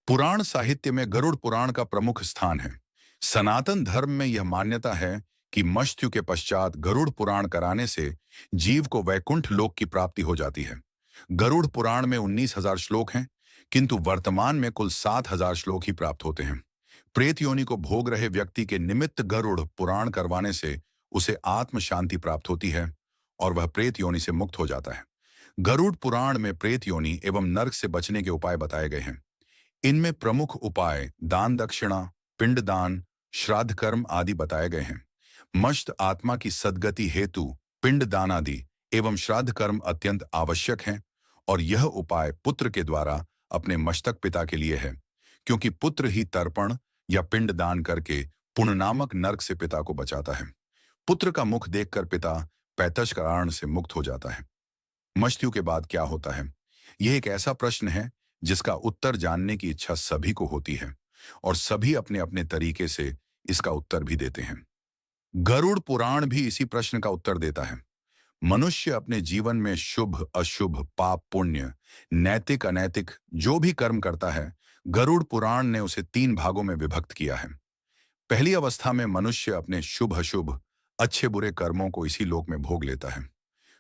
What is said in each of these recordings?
पुराण साहित्य में गरुड़ पुराण का प्रमुख स्थान है। सनातन धर्म में यह मान्यता है कि मृत्यु के पश्चात गरुड़ पुराण कराने से जीव को वैकुंठ लोक की प्राप्ति हो जाती है। गरुड़ पुराण में 19,000 श्लोक हैं, किंतु वर्तमान में कुल 7,000 श्लोक ही प्राप्त होते हैं। प्रेत योनि को भोग रहे व्यक्ति के निमित्त गरुड़ पुराण करवाने से उसे आत्म शांति प्राप्त होती है और वह प्रेत योनि से मुक्त हो जाता है। गरुड़ पुराण में प्रेत योनि एवं नरक से बचने के उपाय बताए गए हैं। इनमें प्रमुख उपाय दान दक्षिणा, पिंडदान, श्राद्ध कर्म आदि बताए गए हैं। मस्त आत्मा की सद्गति हेतु पिंडदान आदि एवं श्राद्ध कर्म अत्यंत आवश्यक हैं और यह उपाय पुत्र के द्वारा अपने मस्तक पिता के लिए है, क्योंकि पुत्र ही तर्पण या पिंडदान करके पुण्य नामक नरक से पिता को बचाता है। पुत्र का मुख देखकर पिता पैतश कारण से मुक्त हो जाता है। मृत्यु के बाद क्या होता है? यह एक ऐसा प्रश्न है जिसका उत्तर जानने की इच्छा सभी को होती है और सभी अपने अपने तरीके से इसका उत्तर भी देते हैं। गरुड़ पुराण भी इसी प्रश्न का उत्तर देता है। मनुष्य अपने जीवन में शुभ अशुभ, पाप पुण्य, नैतिक अनैतिक जो भी कर्म करता है, गरुड़ पुराण ने उसे 3 भागों में विभक्त किया है। पहली अवस्था में मनुष्य अपने शुभ अशुभ, अच्छे बुरे कर्मों को इसी लोक में भोग लेता है।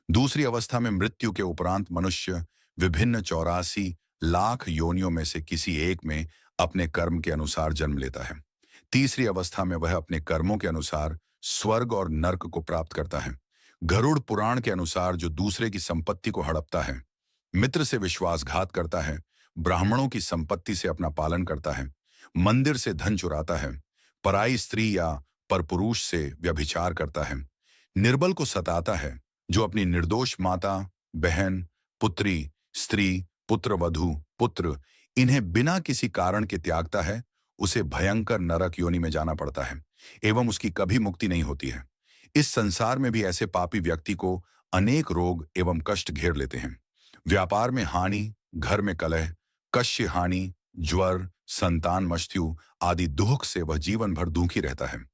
दूसरी अवस्था में मृत्यु के उपरांत मनुष्य विभिन्न 84 लाख योनियों में से किसी एक में अपने कर्म के अनुसार जन्म लेता है। तीसरी अवस्था में वह अपने कर्मों के अनुसार स्वर्ग और नर्क को प्राप्त करता है। गरुड़ पुराण के अनुसार जो दूसरे की संपत्ति को हड़पता है, मित्र से विश्वासघात करता है, ब्राह्मणों की संपत्ति से अपना पालन करता है, मंदिर से धन चुराता है, पराई स्त्री या परपुरुष से व्यभिचार करता है, निर्बल को सताता है, जो अपनी निर्दोष माता, बहन, पुत्री, स्त्री, पुत्रवधू, पुत्र इन्हें बिना किसी कारण के त्यागता है, उसे भयंकर नरक योनि में जाना पड़ता है एवं उसकी कभी मुक्ति नहीं होती है। इस संसार में भी ऐसे पापी व्यक्ति को अनेक रोग एवं कष्ट घेर लेते हैं। व्यापार में हानि, घर में कलह, कष्य हानि, ज्वर, संतान मृत्यु आदि दुख से वह जीवन भर दुखी रहता है।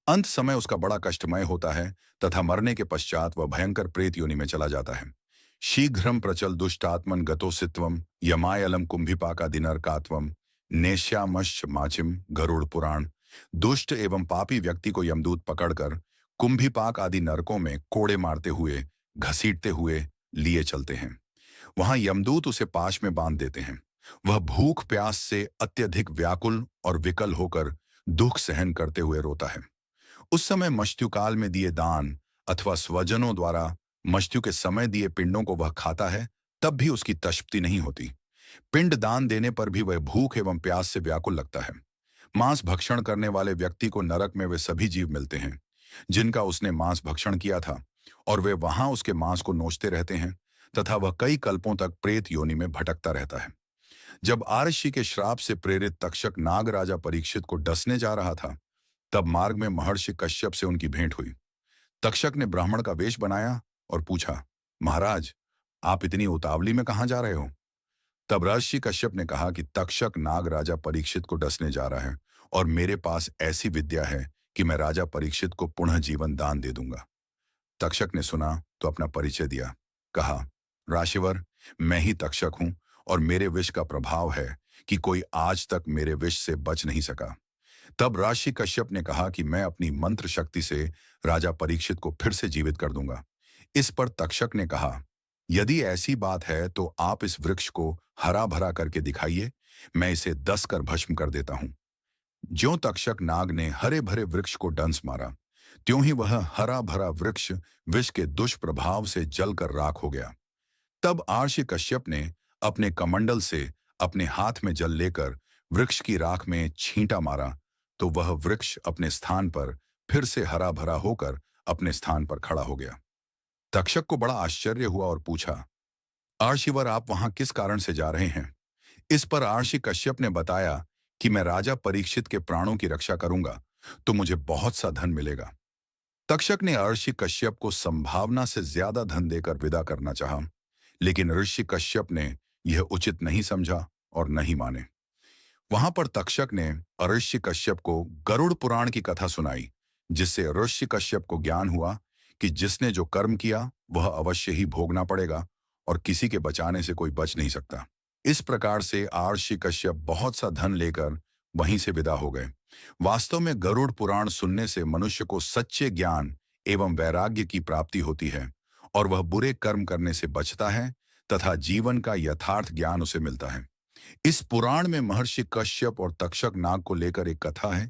अंत समय उसका बड़ा कष्टमय होता है तथा मरने के पश्चात वह भयंकर प्रेत योनि में चला जाता है। शीघ्रम प्रचल दुष्टात्मन गतोसित्वम यमायलम कुंभिपाका नरकात्वम नेश्यामश्च माचिम। गरुड़ पुराण दुष्ट एवं पापी व्यक्ति को यमदूत पकड़कर कुंभिपाक आदि नरकों में कोड़े मारते हुए, घसीटते हुए लिए चलते हैं। वहां यमदूत उसे पाश में बांध देते हैं। वह भूख प्यास से अत्यधिक व्याकुल और विकल होकर दुख सहन करते हुए रोता है। उस समय मृत्युकाल में दिए दान अथवा स्वजनों द्वारा मृत्यु के समय दिए पिंडों को वह खाता है, तब भी उसकी तृप्ति नहीं होती। पिंड दान देने पर भी वह भूख एवं प्यास से व्याकुल लगता है। मांस भक्षण करने वाले व्यक्ति को नरक में वे सभी जीव मिलते हैं जिनका उसने मांस भक्षण किया था, और वे वहां उसके मांस को नोचते रहते हैं तथा वह कई कल्पों तक प्रेत योनि में भटकता रहता है। जब आरषि के श्राप से प्रेरित तक्षक नाग राजा परीक्षित को डसने जा रहा था, तब मार्ग में महर्षि कश्यप से उनकी भेंट हुई। तक्षक ने ब्राह्मण का वेश बनाया और पूछा, महाराज, आप इतनी उतावली में कहाँ जा रहे हो? तब ऋषि कश्यप ने कहा कि तक्षक नाग राजा परीक्षित को डसने जा रहा है और मेरे पास ऐसी विद्या है कि मैं राजा परीक्षित को पुनः जीवन दान दे दूंगा। तक्षक ने सुना तो अपना परिचय दिया। कहा, राशिवर, मैं ही तक्षक हूं और मेरे विष का प्रभाव है कि कोई आज तक मेरे विष से बच नहीं सका। तब ऋषि कश्यप ने कहा कि मैं अपनी मंत्र शक्ति से राजा परीक्षित को फिर से जीवित कर दूंगा। इस पर तक्षक ने कहा, यदि ऐसी बात है तो आप इस वृक्ष को हरा भरा करके दिखाइए, मैं इसे 10 कर भस्म कर देता हूं। ज्यों तक्षक नाग ने हरे भरे वृक्ष को डंस मारा, त्यों ही वह हरा भरा वृक्ष विष के दुष्प्रभाव से जलकर राख हो गया। तब आर्षि कश्यप ने अपने कमंडल से अपने हाथ में जल लेकर वृक्ष की राख में छींटा मारा, तो वह वृक्ष अपने स्थान पर फिर से हरा भरा होकर अपने स्थान पर खड़ा हो गया। तक्षक को बड़ा आश्चर्य हुआ और पूछा, आर्षिवर, आप वहां किस कारण से जा रहे हैं? इस पर आर्षि कश्यप ने बताया कि मैं राजा परीक्षित के प्राणों की रक्षा करूंगा तो मुझे बहुत सा धन मिलेगा। तक्षक ने ऋषि कश्यप को संभावना से ज्यादा धन देकर विदा करना चाहा, लेकिन ऋषि कश्यप ने यह उचित नहीं समझा और नहीं माने। वहां पर तक्षक ने ऋषि कश्यप को गरुड़ पुराण की कथा सुनाई, जिससे ऋषि कश्यप को ज्ञान हुआ कि जिसने जो कर्म किया वह अवश्य ही भोगना पड़ेगा और किसी के बचाने से कोई बच नहीं सकता। इस प्रकार से आर्षि कश्यप बहुत सा धन लेकर वहीं से विदा हो गए। वास्तव में गरुड़ पुराण सुनने से मनुष्य को सच्चे ज्ञान एवं वैराग्य की प्राप्ति होती है और वह बुरे कर्म करने से बचता है तथा जीवन का यथार्थ ज्ञान उसे मिलता है। इस पुराण में महर्षि कश्यप और तक्षक नाग को लेकर एक कथा है।